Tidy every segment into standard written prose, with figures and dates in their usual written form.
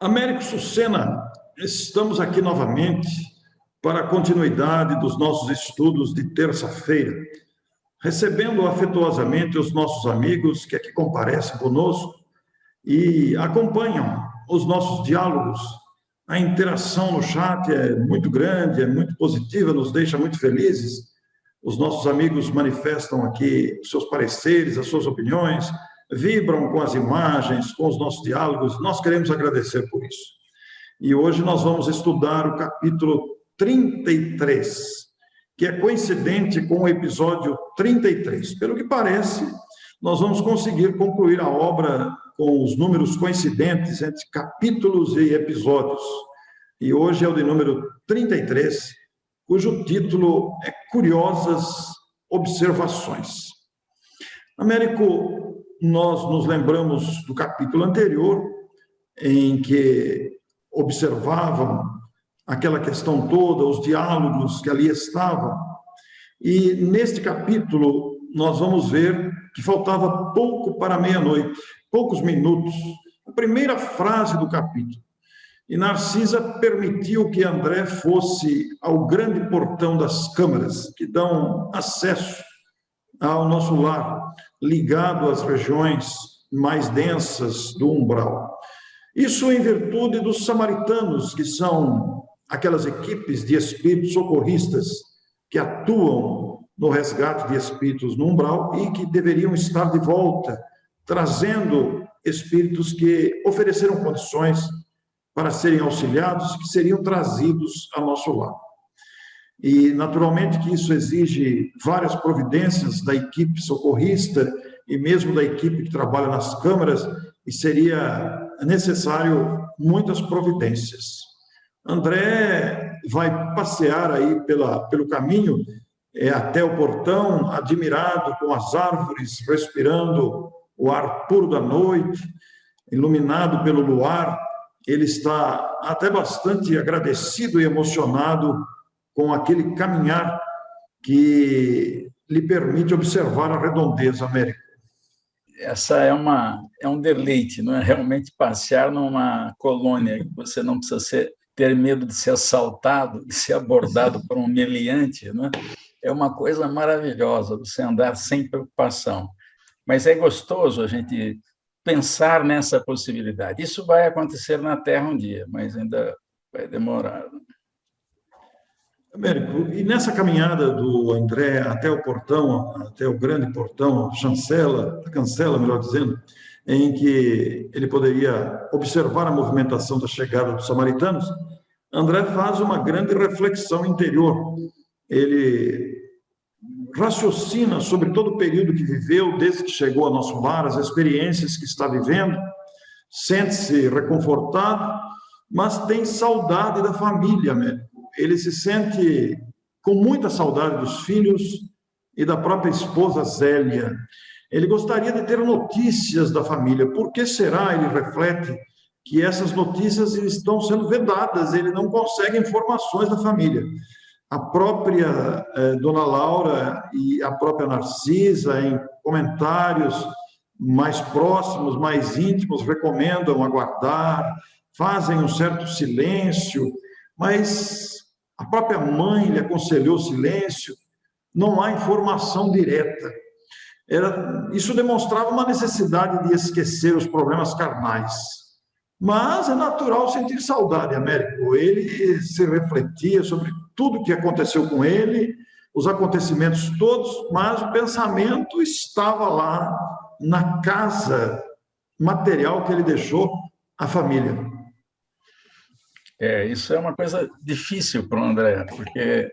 Américo Sucena, estamos aqui novamente para a continuidade dos nossos estudos de terça-feira, recebendo afetuosamente os nossos amigos que aqui comparecem conosco e acompanham os nossos diálogos. A interação no chat é muito grande, é muito positiva, nos deixa muito felizes. Os nossos amigos manifestam aqui os seus pareceres, as suas opiniões, vibram com as imagens, com os nossos diálogos. Nós queremos agradecer por isso. E hoje nós vamos estudar o capítulo 33, que é coincidente com o episódio 33. Pelo que parece, nós vamos conseguir concluir a obra com os números coincidentes entre capítulos e episódios. E hoje é o de número 33, cujo título é Curiosas Observações. Américo, nós nos lembramos do capítulo anterior, em que observavam aquela questão toda, os diálogos que ali estavam, e neste capítulo nós vamos ver que faltava pouco para meia-noite, poucos minutos, a primeira frase do capítulo. E Narcisa permitiu que André fosse ao grande portão das câmaras, que dão acesso ao nosso lar, ligado às regiões mais densas do umbral. Isso em virtude dos samaritanos, que são aquelas equipes de espíritos socorristas que atuam no resgate de espíritos no umbral e que deveriam estar de volta, trazendo espíritos que ofereceram condições para serem auxiliados, que seriam trazidos a nosso lar. E, naturalmente, que isso exige várias providências da equipe socorrista e mesmo da equipe que trabalha nas câmaras, e seria necessário muitas providências. André vai passear aí pelo caminho até o portão, admirado com as árvores, respirando o ar puro da noite, iluminado pelo luar. Ele está até bastante agradecido e emocionado com aquele caminhar que lhe permite observar a redondeza, Américo. Essa é um deleite, não é? Realmente passear numa colônia que você não precisa ter medo de ser assaltado, de ser abordado por um meliante, não é? É uma coisa maravilhosa você andar sem preocupação. Mas é gostoso a gente pensar nessa possibilidade. Isso vai acontecer na Terra um dia, mas ainda vai demorar. Américo, e nessa caminhada do André até o portão, até o grande portão, a cancela, melhor dizendo, em que ele poderia observar a movimentação da chegada dos samaritanos, André faz uma grande reflexão interior. Ele raciocina sobre todo o período que viveu, desde que chegou ao nosso lar, as experiências que está vivendo, sente-se reconfortado, mas tem saudade da família, Américo. Ele se sente com muita saudade dos filhos e da própria esposa Zélia. Ele gostaria de ter notícias da família. Por que será, ele reflete, que essas notícias estão sendo vedadas? Ele não consegue informações da família. A própria Dona Laura e a própria Narcisa, em comentários mais próximos, mais íntimos, recomendam aguardar, fazem um certo silêncio, mas a própria mãe lhe aconselhou silêncio, não há informação direta. Isso demonstrava uma necessidade de esquecer os problemas carnais. Mas é natural sentir saudade, Américo. Ele se refletia sobre tudo que aconteceu com ele, os acontecimentos todos, mas o pensamento estava lá na casa material que ele deixou à família. Isso é uma coisa difícil para o André, porque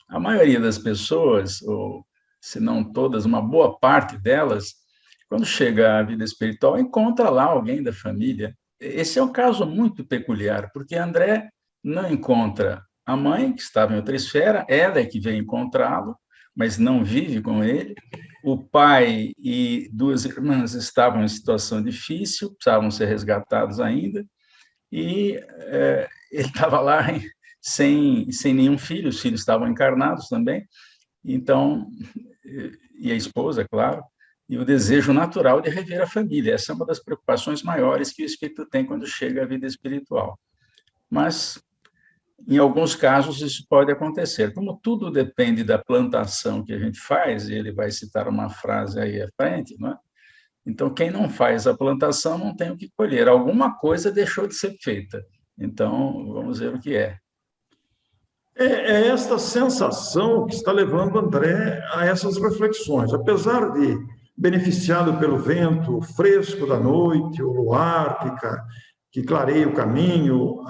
a maioria das pessoas, ou se não todas, uma boa parte delas, quando chega à vida espiritual, encontra lá alguém da família. Esse é um caso muito peculiar, porque André não encontra a mãe, que estava em outra esfera, ela é que veio encontrá-lo, mas não vive com ele. O pai e duas irmãs estavam em situação difícil, precisavam ser resgatados ainda, e ele estava lá sem nenhum filho, os filhos estavam encarnados também, então, e a esposa, claro. e o desejo natural de rever a família. Essa é uma das preocupações maiores que o espírito tem quando chega à vida espiritual. Mas, em alguns casos, isso pode acontecer. Como tudo depende da plantação que a gente faz, e ele vai citar uma frase aí à frente, não é? Então, quem não faz a plantação não tem o que colher. Alguma coisa deixou de ser feita. Então, vamos ver o que é. É esta sensação que está levando André a essas reflexões. Apesar de beneficiado pelo vento fresco da noite, o luar que clareia o caminho,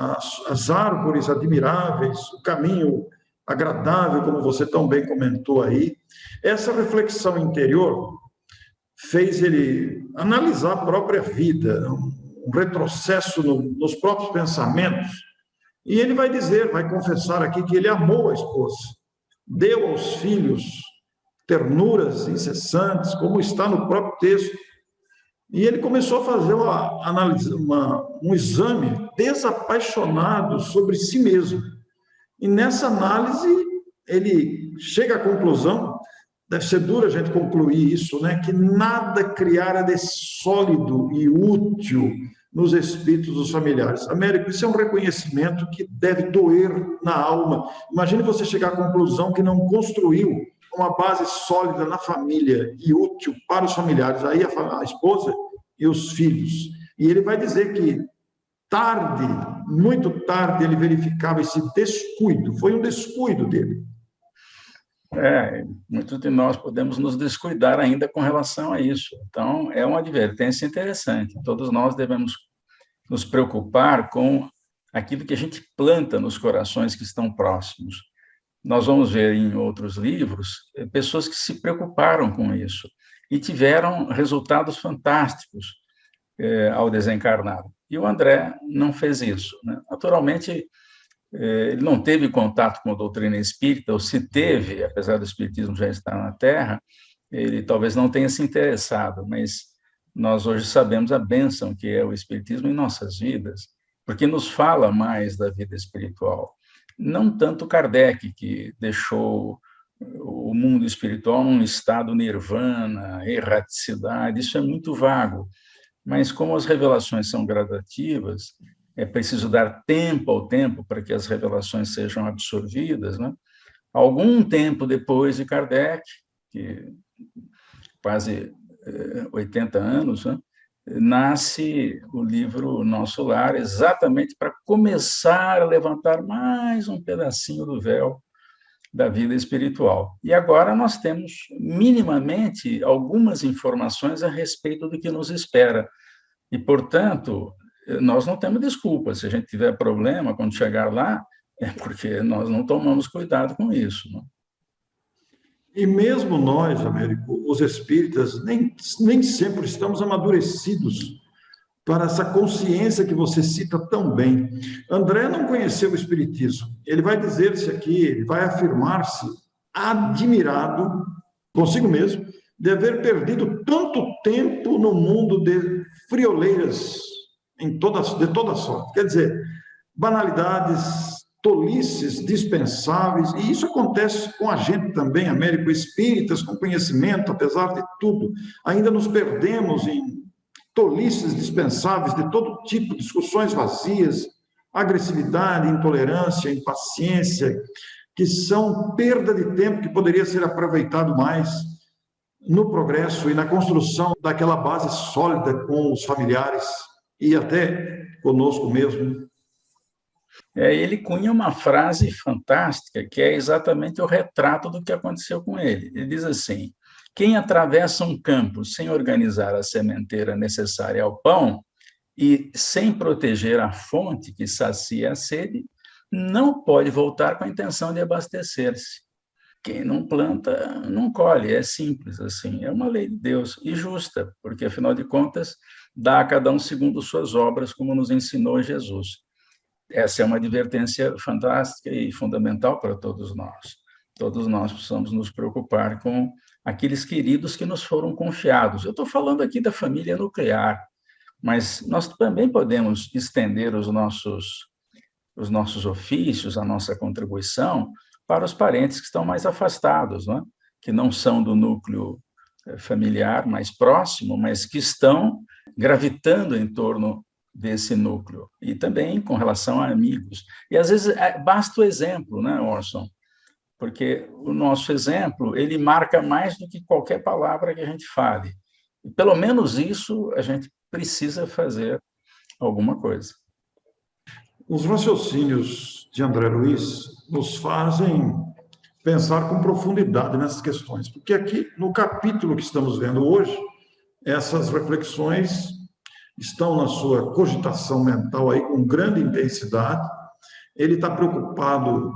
as árvores admiráveis, o caminho agradável, como você tão bem comentou aí, essa reflexão interior fez ele analisar a própria vida, um retrocesso nos próprios pensamentos. E ele vai dizer, vai confessar aqui que ele amou a esposa, deu aos filhos ternuras incessantes, como está no próprio texto. E ele começou a fazer um exame desapaixonado sobre si mesmo. E nessa análise, ele chega à conclusão, deve ser duro a gente concluir isso, né? Que nada criara de sólido e útil nos espíritos dos familiares. Américo, isso é um reconhecimento que deve doer na alma. Imagine você chegar à conclusão que não construiu uma base sólida na família e útil para os familiares, aí a esposa e os filhos. E ele vai dizer que tarde, muito tarde, ele verificava esse descuido, foi um descuido dele. Muitos de nós podemos nos descuidar ainda com relação a isso. Então, é uma advertência interessante. Todos nós devemos nos preocupar com aquilo que a gente planta nos corações que estão próximos. Nós vamos ver em outros livros pessoas que se preocuparam com isso e tiveram resultados fantásticos ao desencarnar. E o André não fez isso, né? Naturalmente, ele não teve contato com a doutrina espírita, ou se teve, apesar do espiritismo já estar na Terra, ele talvez não tenha se interessado, mas nós hoje sabemos a bênção que é o espiritismo em nossas vidas, porque nos fala mais da vida espiritual. Não tanto Kardec, que deixou o mundo espiritual num estado nirvana, erraticidade, isso é muito vago, mas como as revelações são gradativas, é preciso dar tempo ao tempo para que as revelações sejam absorvidas, né? Algum tempo depois de Kardec, que quase 80 anos, né, nasce o livro Nosso Lar, exatamente para começar a levantar mais um pedacinho do véu da vida espiritual. E agora nós temos, minimamente, algumas informações a respeito do que nos espera. E, portanto, nós não temos desculpa. Se a gente tiver problema quando chegar lá, é porque nós não tomamos cuidado com isso, não? E mesmo nós, Américo, os espíritas, nem sempre estamos amadurecidos para essa consciência que você cita tão bem. André não conheceu o espiritismo. Ele vai dizer-se aqui, ele vai afirmar-se admirado consigo mesmo de haver perdido tanto tempo no mundo de frioleiras de toda sorte. Quer dizer, banalidades, tolices dispensáveis, e isso acontece com a gente também, Américo, espíritas com conhecimento, apesar de tudo, ainda nos perdemos em tolices dispensáveis de todo tipo, discussões vazias, agressividade, intolerância, impaciência, que são perda de tempo que poderia ser aproveitado mais no progresso e na construção daquela base sólida com os familiares e até conosco mesmo. Ele cunha uma frase fantástica, que é exatamente o retrato do que aconteceu com ele. Ele diz assim: quem atravessa um campo sem organizar a sementeira necessária ao pão e sem proteger a fonte que sacia a sede, não pode voltar com a intenção de abastecer-se. Quem não planta, não colhe, é simples assim. É uma lei de Deus e justa, porque, afinal de contas, dá a cada um segundo suas obras, como nos ensinou Jesus. Essa é uma advertência fantástica e fundamental para todos nós. Todos nós precisamos nos preocupar com aqueles queridos que nos foram confiados. Eu estou falando aqui da família nuclear, mas nós também podemos estender os nossos ofícios, a nossa contribuição para os parentes que estão mais afastados, não é? Que não são do núcleo familiar mais próximo, mas que estão gravitando em torno desse núcleo, e também com relação a amigos. E, às vezes, basta o exemplo, né, Orson? Porque o nosso exemplo, ele marca mais do que qualquer palavra que a gente fale. E, pelo menos isso, a gente precisa fazer alguma coisa. Os raciocínios de André Luiz nos fazem pensar com profundidade nessas questões, porque aqui, no capítulo que estamos vendo hoje, essas reflexões estão na sua cogitação mental aí com grande intensidade. Ele está preocupado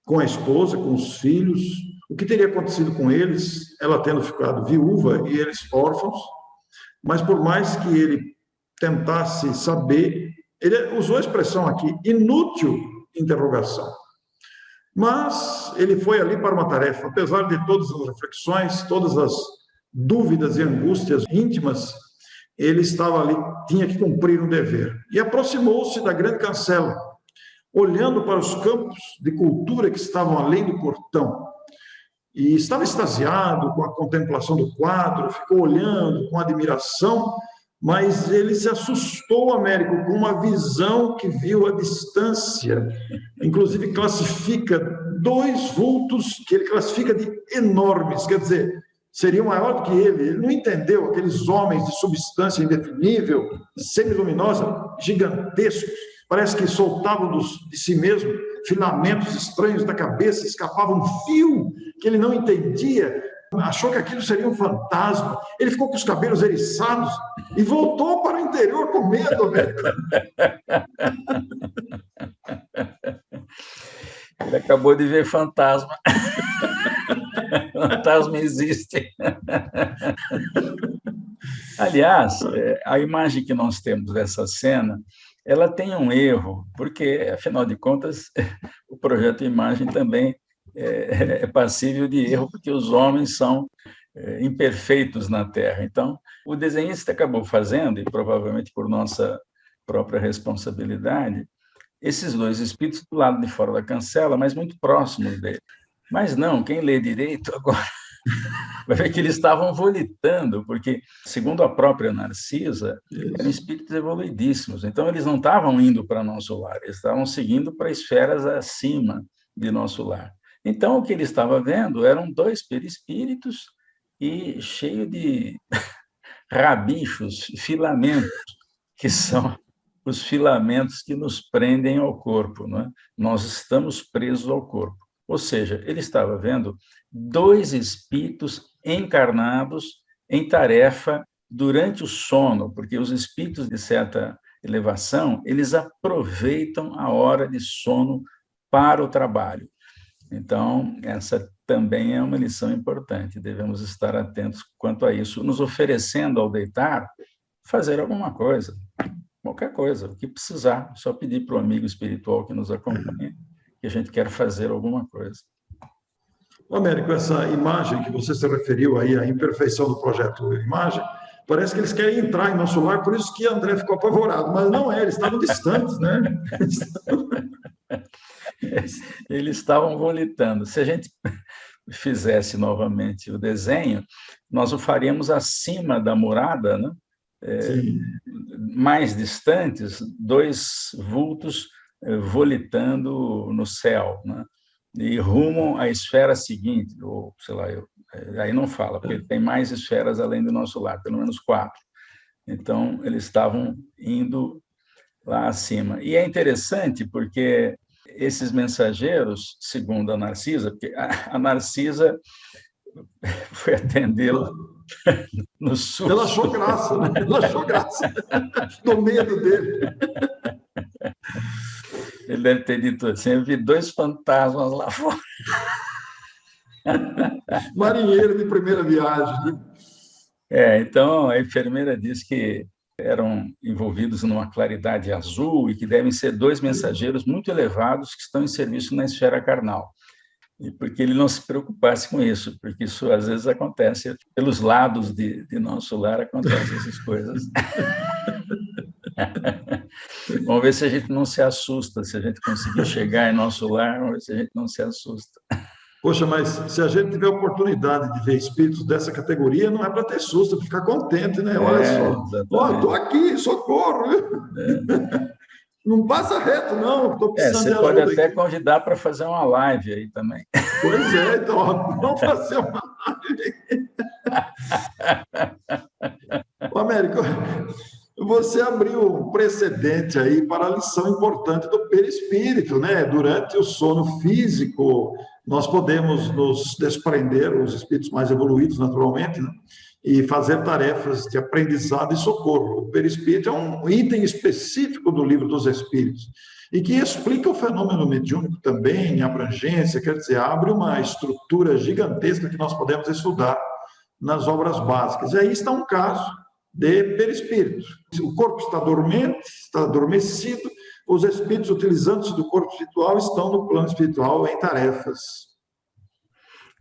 com a esposa, com os filhos, o que teria acontecido com eles, ela tendo ficado viúva e eles órfãos, mas por mais que ele tentasse saber, ele usou a expressão aqui, inútil interrogação. Mas ele foi ali para uma tarefa, apesar de todas as reflexões, todas as dúvidas e angústias íntimas, ele estava ali, tinha que cumprir um dever. E aproximou-se da grande cancela, olhando para os campos de cultura que estavam além do portão. E estava extasiado com a contemplação do quadro, ficou olhando com admiração, mas ele se assustou, Américo, com uma visão que viu à distância. Inclusive, classifica dois vultos que ele classifica de enormes, quer dizer, seriam maior do que ele. Ele não entendeu aqueles homens de substância indefinível, semiluminosa, gigantescos, parece que soltavam de si mesmo filamentos estranhos da cabeça, escapava um fio que ele não entendia, achou que aquilo seria um fantasma. Ele ficou com os cabelos eriçados e voltou para o interior com medo, velho. Ele acabou de ver fantasma. Fantasma existe. Aliás, a imagem que nós temos dessa cena, ela tem um erro, porque, afinal de contas, o projeto imagem também é passível de erro, porque os homens são imperfeitos na Terra. Então, o desenhista acabou fazendo, e provavelmente por nossa própria responsabilidade, esses dois espíritos do lado de fora da cancela, mas muito próximos dele. Mas não, quem lê direito agora vai ver que eles estavam volitando, porque, segundo a própria Narcisa, eram espíritos evoluidíssimos. Então, eles não estavam indo para nosso lar, eles estavam seguindo para esferas acima de nosso lar. Então, o que ele estava vendo eram dois perispíritos e cheio de rabichos, filamentos, que são os filamentos que nos prendem ao corpo, não é? Nós estamos presos ao corpo. Ou seja, ele estava vendo dois espíritos encarnados em tarefa durante o sono, porque os espíritos de certa elevação, eles aproveitam a hora de sono para o trabalho. Então, essa também é uma lição importante, devemos estar atentos quanto a isso, nos oferecendo ao deitar, fazer alguma coisa, qualquer coisa, o que precisar, só pedir para o amigo espiritual que nos acompanhe, que a gente quer fazer alguma coisa. Américo, essa imagem que você se referiu aí, a imperfeição do projeto imagem, parece que eles querem entrar em nosso lar, por isso que André ficou apavorado, mas não é, eles estavam distantes, né? Eles estavam volitando. Se a gente fizesse novamente o desenho, nós o faríamos acima da morada, né? Mais distantes, dois vultos volitando no céu, né? E rumam à esfera seguinte, ou sei lá, aí não fala, porque tem mais esferas além do nosso lar, pelo menos 4. Então, eles estavam indo lá acima. E é interessante porque esses mensageiros, segundo a Narcisa, porque a Narcisa foi atendê-lo no susto. Ela achou graça, né? Ela achou graça do medo dele. Ele deve ter dito assim, eu vi dois fantasmas lá fora. Marinheiro de primeira viagem. Então, a enfermeira disse que eram envolvidos numa claridade azul e que devem ser dois mensageiros muito elevados que estão em serviço na esfera carnal. E porque ele não se preocupasse com isso, porque isso às vezes acontece, pelos lados de nosso lar acontecem essas coisas. Vamos ver se a gente não se assusta, se a gente conseguir chegar em nosso lar, vamos ver se a gente não se assusta. Poxa, mas se a gente tiver a oportunidade de ver espíritos dessa categoria, não é para ter susto, é para ficar contente, né? Olha só, ó, estou Exatamente. aqui, socorro, não passa reto, não, estou precisando Você de pode ajuda até aqui. convidar para fazer uma live aí também. Pois é, então, ó, vamos fazer uma. Ô, Américo, você abriu um precedente aí para a lição importante do perispírito, né? Durante o sono físico, nós podemos nos desprender, os espíritos mais evoluídos, naturalmente, né? E fazer tarefas de aprendizado e socorro. O perispírito é um item específico do livro dos Espíritos e que explica o fenômeno mediúnico também, em abrangência, quer dizer, abre uma estrutura gigantesca que nós podemos estudar nas obras básicas. E aí está um caso de perispírito. O corpo está dormente, está adormecido, os espíritos, utilizando-se do corpo espiritual, estão no plano espiritual em tarefas.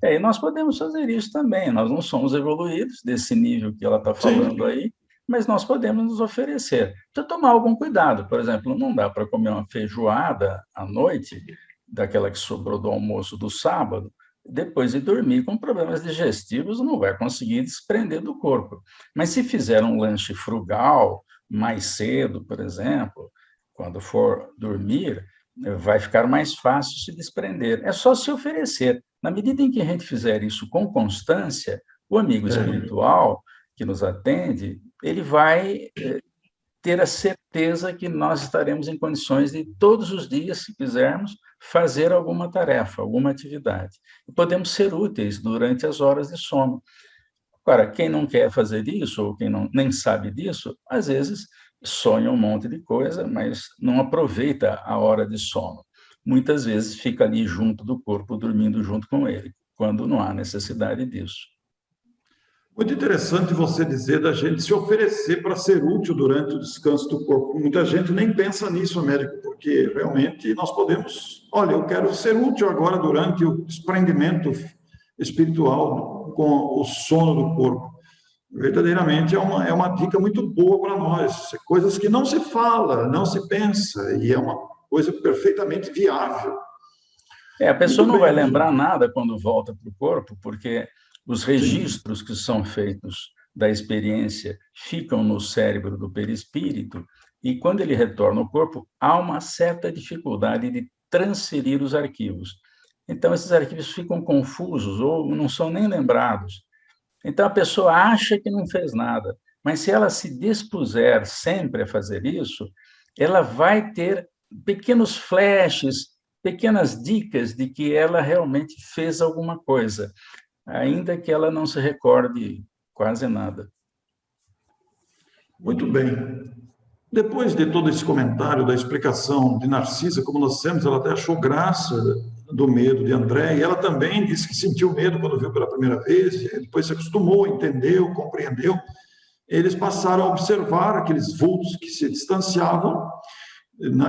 E nós podemos fazer isso também. Nós não somos evoluídos desse nível que ela está falando Sim, aí, mas nós podemos nos oferecer. Precisa tomar algum cuidado. Por exemplo, não dá para comer uma feijoada à noite, daquela que sobrou do almoço do sábado, depois de dormir com problemas digestivos, não vai conseguir desprender do corpo. Mas se fizer um lanche frugal, mais cedo, por exemplo, quando for dormir, vai ficar mais fácil se desprender. É só se oferecer. Na medida em que a gente fizer isso com constância, o amigo é. espiritual que nos atende, ele vai ter a certeza que nós estaremos em condições de, todos os dias, se quisermos, fazer alguma tarefa, alguma atividade. E podemos ser úteis durante as horas de sono. Agora, quem não quer fazer isso, ou quem não, nem sabe disso, às vezes sonha um monte de coisa, mas não aproveita a hora de sono. Muitas vezes fica ali junto do corpo, dormindo junto com ele, quando não há necessidade disso. Muito interessante você dizer da gente se oferecer para ser útil durante o descanso do corpo. Muita gente nem pensa nisso, Américo, porque realmente nós podemos. Olha, eu quero ser útil agora durante o desprendimento espiritual com o sono do corpo. Verdadeiramente é uma dica muito boa para nós. Coisas que não se fala, não se pensa, e é uma coisa perfeitamente viável. A pessoa Muito não vai bem, lembrar nada quando volta para o corpo, porque os sim. registros que são feitos da experiência ficam no cérebro do perispírito, e quando ele retorna ao corpo, há uma certa dificuldade de transferir os arquivos. Então, esses arquivos ficam confusos ou não são nem lembrados. Então, a pessoa acha que não fez nada, mas se ela se dispuser sempre a fazer isso, ela vai ter pequenos flashes, pequenas dicas de que ela realmente fez alguma coisa, ainda que ela não se recorde quase nada. Muito bem. Depois de todo esse comentário da explicação de Narcisa, como nós dissemos, ela até achou graça do medo de André, e ela também disse que sentiu medo quando viu pela primeira vez, depois se acostumou, entendeu, compreendeu. Eles passaram a observar aqueles vultos que se distanciavam,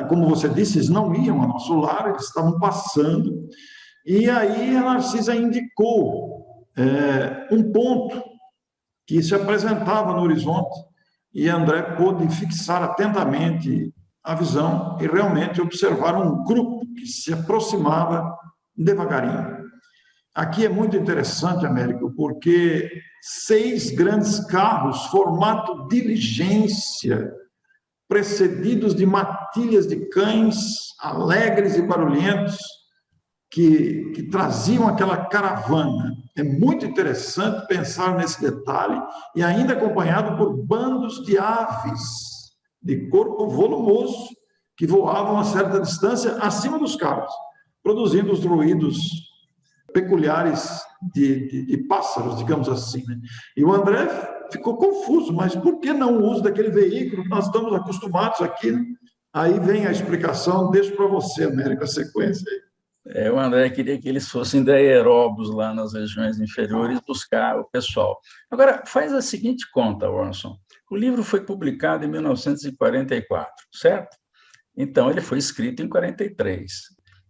como você disse, eles não iam ao nosso lar, eles estavam passando, e aí a Narcisa indicou um ponto que se apresentava no horizonte, e André pôde fixar atentamente a visão e realmente observar um grupo que se aproximava devagarinho. Aqui é muito interessante, Américo, porque 6 grandes carros, formato diligência, precedidos de matilhas de cães, alegres e barulhentos, que traziam aquela caravana. É muito interessante pensar nesse detalhe, e ainda acompanhado por bandos de aves de corpo volumoso que voavam a certa distância acima dos carros, produzindo os ruídos peculiares de pássaros, digamos assim. Né? E o André ficou confuso, mas por que não o uso daquele veículo? Nós estamos acostumados aqui. Né? Aí vem a explicação, deixo para você, América, a sequência. O André queria que eles fossem da aeróbus lá nas regiões inferiores buscar o pessoal. Agora, faz a seguinte conta, Orson. O livro foi publicado em 1944, certo? Então, ele foi escrito em 43.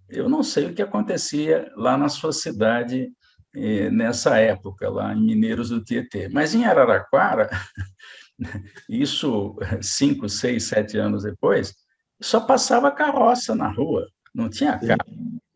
Eu não sei o que acontecia lá na sua cidade nessa época, lá em Mineiros do Tietê, mas em Araraquara, isso 5, 6, 7 anos depois, só passava carroça na rua. não tinha carro.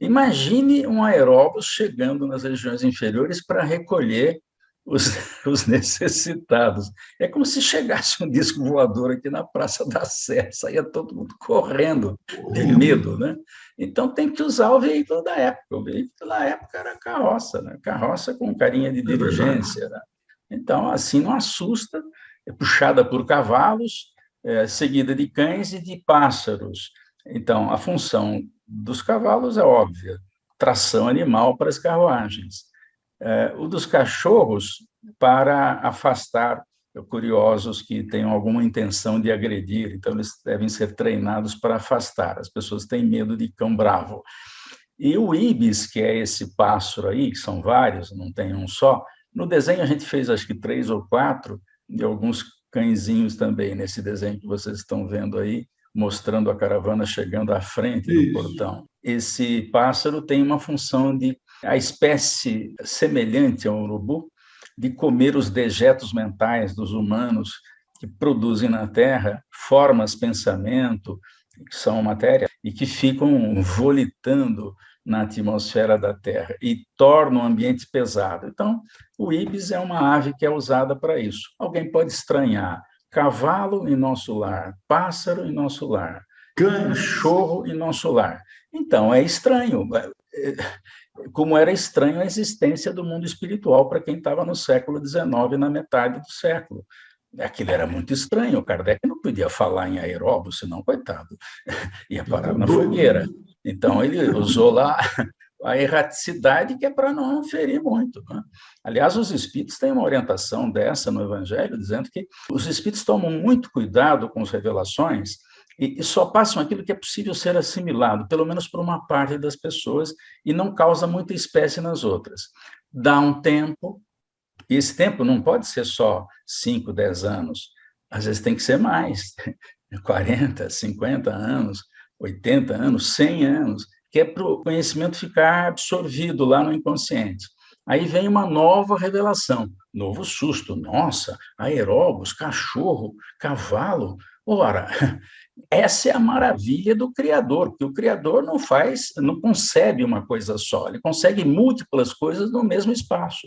Imagine um aeróbus chegando nas regiões inferiores para recolher os necessitados. É como se chegasse um disco voador aqui na Praça da Sé, saía todo mundo correndo de medo, né? Então tem que usar o veículo da época. O veículo da época era carroça, né? Carroça com carinha de diligência, né? Então, assim, não assusta, é puxada por cavalos, seguida de cães e de pássaros. Então, a função dos cavalos é óbvia, tração animal para as carruagens. O dos cachorros, para afastar curiosos que tenham alguma intenção de agredir, então eles devem ser treinados para afastar. As pessoas têm medo de cão bravo. E o ibis, que é esse pássaro aí, que são vários, não tem um só, no desenho a gente fez acho que 3 ou 4, e alguns cãezinhos também, nesse desenho que vocês estão vendo aí, mostrando a caravana chegando à frente do portão. Esse pássaro tem uma função de, a espécie semelhante ao urubu, de comer os dejetos mentais dos humanos que produzem na Terra formas, pensamento, que são matéria, e que ficam volitando na atmosfera da Terra e tornam o ambiente pesado. Então, o ibis é uma ave que é usada para isso. Alguém pode estranhar: cavalo em nosso lar, pássaro em nosso lar, cachorro em nosso lar. Então, é estranho. Como era estranho a existência do mundo espiritual para quem estava no século XIX, na metade do século. Aquilo era muito estranho. O Kardec não podia falar em aeróbus, senão, coitado, ia parar na fogueira. Então, ele usou lá a erraticidade, que é para não ferir muito, né? Aliás, os espíritos têm uma orientação dessa no Evangelho, dizendo que os espíritos tomam muito cuidado com as revelações e só passam aquilo que é possível ser assimilado, pelo menos por uma parte das pessoas, e não causa muita espécie nas outras. Dá um tempo, e esse tempo não pode ser só 5, 10 anos, às vezes tem que ser mais, 40, 50 anos, 80 anos, 100 anos, que é para o conhecimento ficar absorvido lá no inconsciente. Aí vem uma nova revelação, novo susto. Nossa, aeróbus, cachorro, cavalo. Ora, essa é a maravilha do Criador, porque o Criador não concebe uma coisa só, ele consegue múltiplas coisas no mesmo espaço.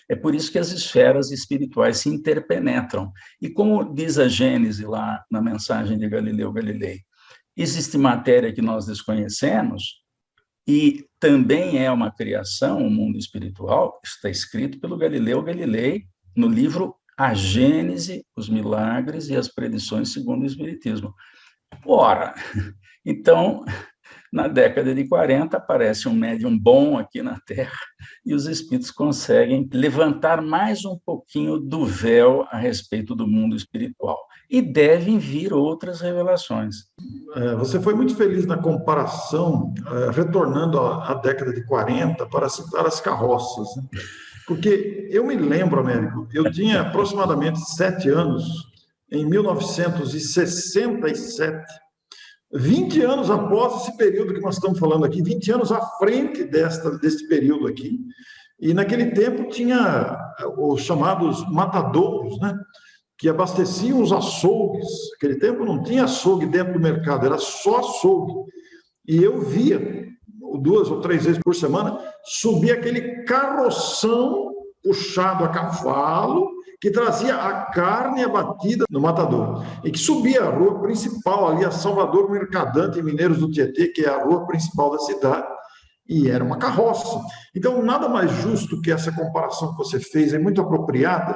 É por isso que as esferas espirituais se interpenetram. E como diz a Gênese lá na mensagem de Galileu Galilei, existe matéria que nós desconhecemos e também é uma criação, o mundo espiritual, está escrito pelo Galileu Galilei no livro A Gênese, os Milagres e as Predições segundo o Espiritismo. Ora, então, na década de 40, aparece um médium bom aqui na Terra e os espíritos conseguem levantar mais um pouquinho do véu a respeito do mundo espiritual. E devem vir outras revelações. Você foi muito feliz na comparação, retornando à década de 40, para citar as carroças, né? Porque eu me lembro, Américo, eu tinha aproximadamente 7 anos, em 1967, 20 anos após esse período que nós estamos falando aqui, 20 anos à frente desse período aqui, e naquele tempo tinha os chamados matadouros, né? Que abasteciam os açougues. Naquele tempo não tinha açougue dentro do mercado, era só açougue. E eu via, 2 ou 3 vezes por semana, subir aquele carroção puxado a cavalo, que trazia a carne abatida no matador, e que subia a rua principal ali, a Salvador Mercadante, em Mineiros do Tietê, que é a rua principal da cidade, e era uma carroça. Então, nada mais justo que essa comparação que você fez, é muito apropriada,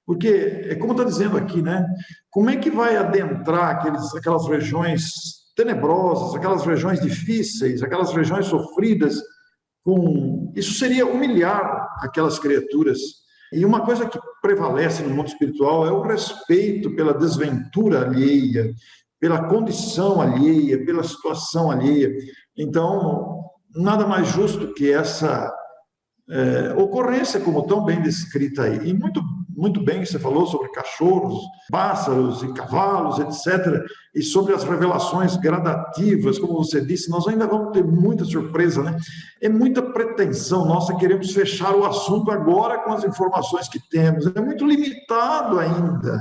porque, é como está dizendo aqui, né? Como é que vai adentrar aquelas regiões tenebrosas, aquelas regiões difíceis, aquelas regiões sofridas? Isso seria humilhar aquelas criaturas. E uma coisa que prevalece no mundo espiritual é o respeito pela desventura alheia, pela condição alheia, pela situação alheia. Então, nada mais justo que essa ocorrência, como tão bem descrita aí. E muito bem você falou sobre cachorros, pássaros e cavalos, etc. E sobre as revelações gradativas, como você disse, nós ainda vamos ter muita surpresa, né? É muita pretensão nossa, queremos fechar o assunto agora com as informações que temos. É muito limitado ainda.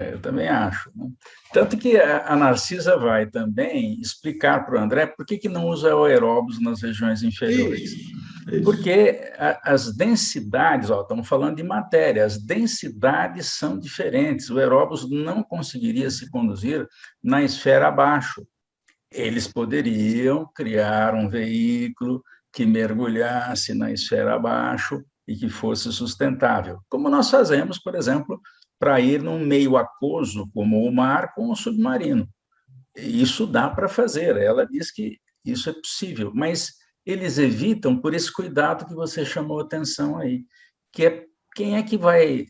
Eu também acho, né? Tanto que a Narcisa vai também explicar para o André por que não usa o aeróbus nas regiões inferiores. Isso, isso. Porque as densidades, ó, estamos falando de matéria, as densidades são diferentes. O aeróbus não conseguiria se conduzir na esfera abaixo. Eles poderiam criar um veículo que mergulhasse na esfera abaixo e que fosse sustentável, como nós fazemos, por exemplo, para ir num meio aquoso como o mar com o submarino. Isso dá para fazer, ela diz que isso é possível, mas eles evitam por esse cuidado que você chamou atenção aí, que é quem é que vai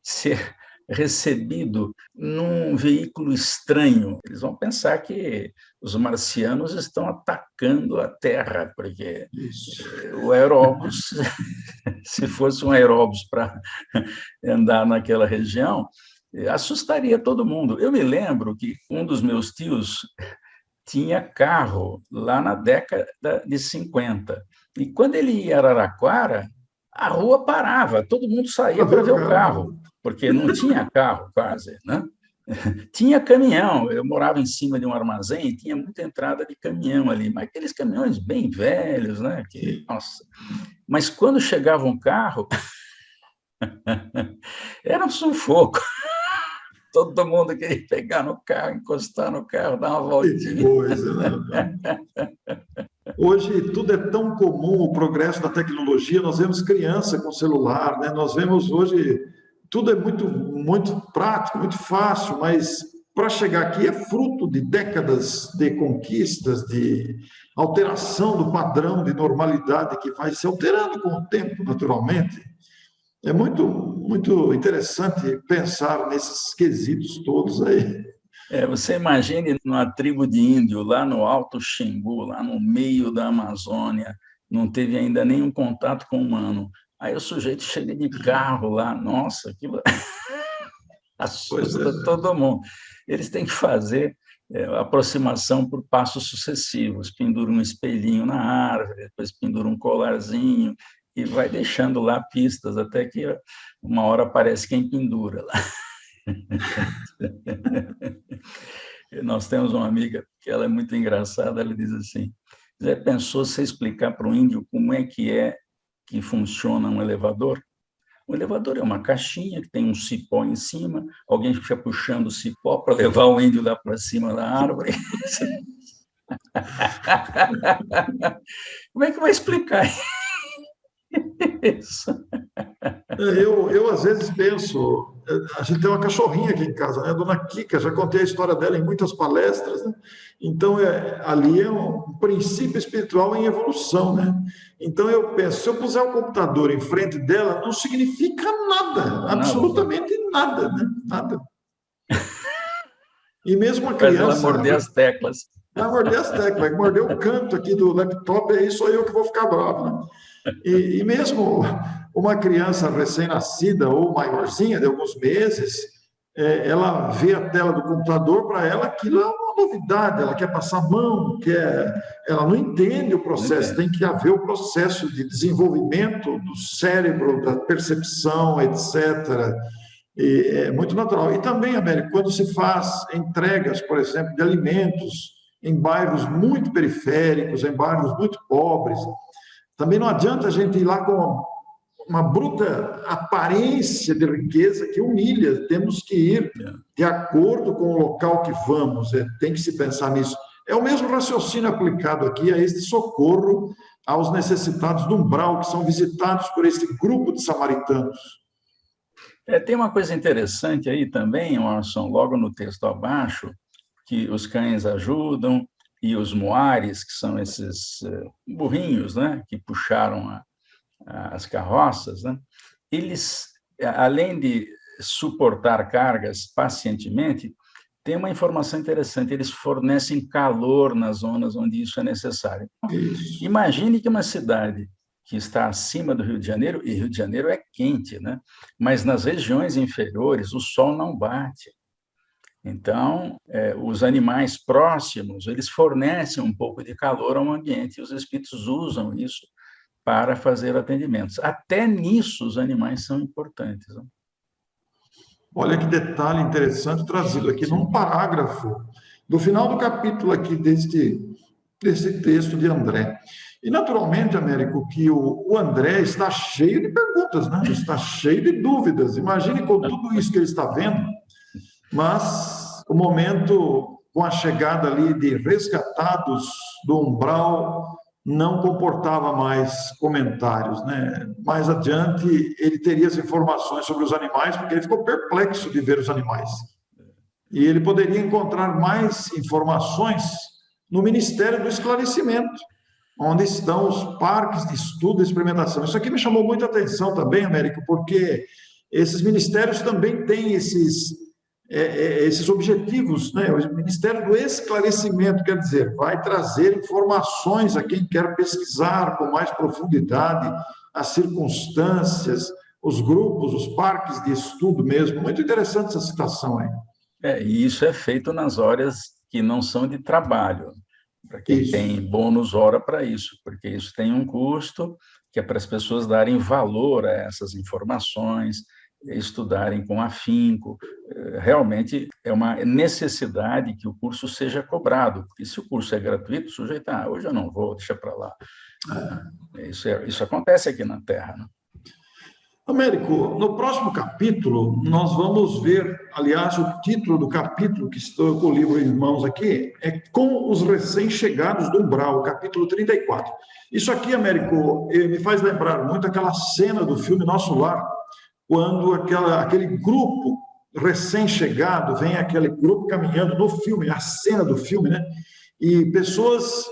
ser recebido num veículo estranho. Eles vão pensar que os marcianos estão atacando a Terra, porque Isso. o aeróbus, se fosse um aeróbus para andar naquela região, assustaria todo mundo. Eu me lembro que um dos meus tios tinha carro lá na década de 50. E quando ele ia a Araraquara, a rua parava, todo mundo saía Para ver para ver o o carro, carro. porque não tinha carro quase, né? Tinha caminhão, eu morava em cima de um armazém e tinha muita entrada de caminhão ali, mas aqueles caminhões bem velhos, né? Que, Sim. nossa. Mas quando chegava um carro, era um sufoco. Todo mundo queria pegar no carro, encostar no carro, dar uma Que voltinha. coisa, né? Hoje tudo é tão comum, o progresso da tecnologia, nós vemos criança com celular, né? Nós vemos hoje, tudo é muito prático, muito fácil, mas para chegar aqui é fruto de décadas de conquistas, de alteração do padrão de normalidade que vai se alterando com o tempo, naturalmente. É muito interessante pensar nesses quesitos todos aí. Você imagine numa tribo de índio lá no Alto Xingu, lá no meio da Amazônia, não teve ainda nenhum contato com o humano. Aí o sujeito chega de carro lá, nossa, aquilo Pois é. assusta todo mundo. Eles têm que fazer aproximação por passos sucessivos, pendura um espelhinho na árvore, depois pendura um colarzinho e vai deixando lá pistas até que uma hora aparece quem pendura lá. Nós temos uma amiga que ela é muito engraçada, ela diz assim, já pensou você explicar para um índio como é que funciona um elevador? O elevador é uma caixinha que tem um cipó em cima, alguém fica puxando o cipó para levar o índio lá para cima da árvore. Como é que vai explicar isso? Eu às vezes penso, a gente tem uma cachorrinha aqui em casa, né? A dona Kika, já contei a história dela em muitas palestras, né? Então, ali é um princípio espiritual em evolução, né? Então, eu penso, se eu puser o computador em frente dela, não significa nada, Nada, absolutamente nada, né? Nada. E mesmo uma faz ela criança morder as teclas. vai morder as teclas, vai morder o canto aqui do laptop, aí sou eu que vou ficar bravo, né? E mesmo uma criança recém-nascida ou maiorzinha, de alguns meses, ela vê a tela do computador, para ela aquilo é uma novidade, ela quer passar a mão, ela não entende o Não processo, entende. tem que haver o processo de desenvolvimento do cérebro, da percepção, etc. E é muito natural. E também, Américo, quando se faz entregas, por exemplo, de alimentos em bairros muito periféricos, em bairros muito pobres, também não adianta a gente ir lá com uma bruta aparência de riqueza que humilha. Temos que ir de acordo com o local que vamos. Tem que se pensar nisso. É o mesmo raciocínio aplicado aqui a este socorro aos necessitados do umbral, que são visitados por esse grupo de samaritanos. Tem uma coisa interessante aí também, Orson, logo no texto abaixo, que os cães ajudam e os moares, que são esses burrinhos, né, que puxaram as carroças, né, eles, além de suportar cargas pacientemente, tem uma informação interessante, eles fornecem calor nas zonas onde isso é necessário. Isso. Imagine que uma cidade que está acima do Rio de Janeiro, e Rio de Janeiro é quente, né? Mas nas regiões inferiores o sol não bate. Então, os animais próximos, eles fornecem um pouco de calor ao ambiente, e os espíritos usam isso para fazer atendimentos. Até nisso os animais são importantes. Né? Olha que detalhe interessante trazido aqui num parágrafo do final do capítulo aqui desse texto de André. E, naturalmente, Américo, que o André está cheio de perguntas, né? Está cheio de dúvidas. Imagine com tudo isso que ele está vendo, mas o momento, com a chegada ali de resgatados do umbral, não comportava mais comentários, né? Mais adiante, ele teria as informações sobre os animais, porque ele ficou perplexo de ver os animais. E ele poderia encontrar mais informações no Ministério do Esclarecimento, onde estão os parques de estudo e experimentação. Isso aqui me chamou muita atenção também, Américo, porque esses ministérios também têm esses objetivos, né? O Ministério do Esclarecimento, quer dizer, vai trazer informações a quem quer pesquisar com mais profundidade as circunstâncias, os grupos, os parques de estudo mesmo. Muito interessante essa citação aí. E isso é feito nas horas que não são de trabalho, para quem Isso. tem bônus hora para isso, porque isso tem um custo que é para as pessoas darem valor a essas informações, estudarem com afinco. Realmente é uma necessidade que o curso seja cobrado, porque se o curso é gratuito, o sujeito, hoje eu não vou, deixa para lá. Isso acontece aqui na Terra, né? Américo, no próximo capítulo, nós vamos ver, aliás, o título do capítulo, que estou com o livro em mãos aqui, é Com os Recém-Chegados do Umbral, capítulo 34. Isso aqui, Américo, me faz lembrar muito aquela cena do filme Nosso Lar, quando aquele grupo recém-chegado, vem aquele grupo caminhando no filme, a cena do filme, né? E pessoas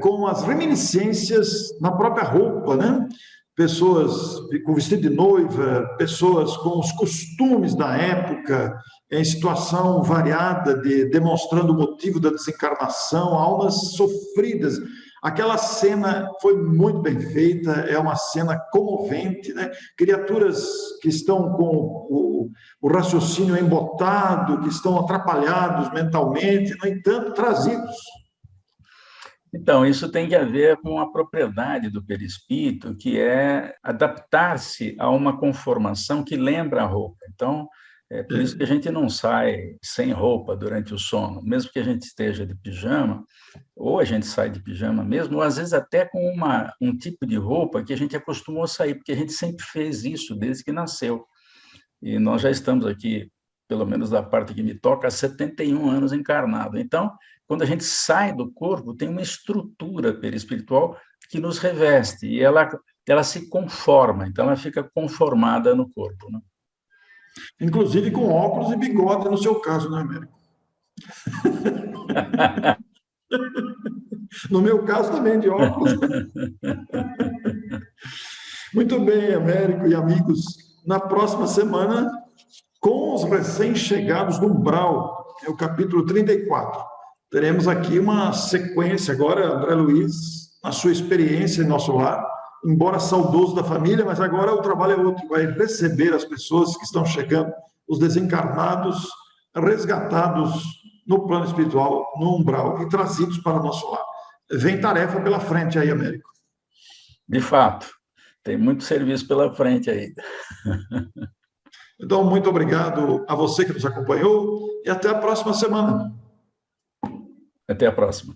com as reminiscências na própria roupa, né? Pessoas com vestido de noiva, pessoas com os costumes da época, em situação variada, demonstrando o motivo da desencarnação, almas sofridas. Aquela cena foi muito bem feita, é uma cena comovente, né? Criaturas que estão com o raciocínio embotado, que estão atrapalhados mentalmente, no entanto, trazidos. Então, isso tem que ver com a propriedade do perispírito, que é adaptar-se a uma conformação que lembra a roupa. Então, é por isso que a gente não sai sem roupa durante o sono, mesmo que a gente esteja de pijama, ou a gente sai de pijama mesmo, ou às vezes até com um tipo de roupa que a gente acostumou a sair, porque a gente sempre fez isso desde que nasceu. E nós já estamos aqui, pelo menos da parte que me toca, há 71 anos encarnado. Então, quando a gente sai do corpo, tem uma estrutura perispiritual que nos reveste, e ela se conforma, então ela fica conformada no corpo, né? Inclusive com óculos e bigode, no seu caso, né, Américo? No meu caso também, de óculos. Muito bem, Américo e amigos. Na próxima semana, com os recém-chegados do umbral, é o capítulo 34. Teremos aqui uma sequência agora, André Luiz, a sua experiência em nosso lar, embora saudoso da família, mas agora o trabalho é outro, vai receber as pessoas que estão chegando, os desencarnados, resgatados no plano espiritual, no umbral, e trazidos para o nosso lar. Vem tarefa pela frente aí, Américo. De fato, tem muito serviço pela frente aí. Então, muito obrigado a você que nos acompanhou e até a próxima semana. Até a próxima.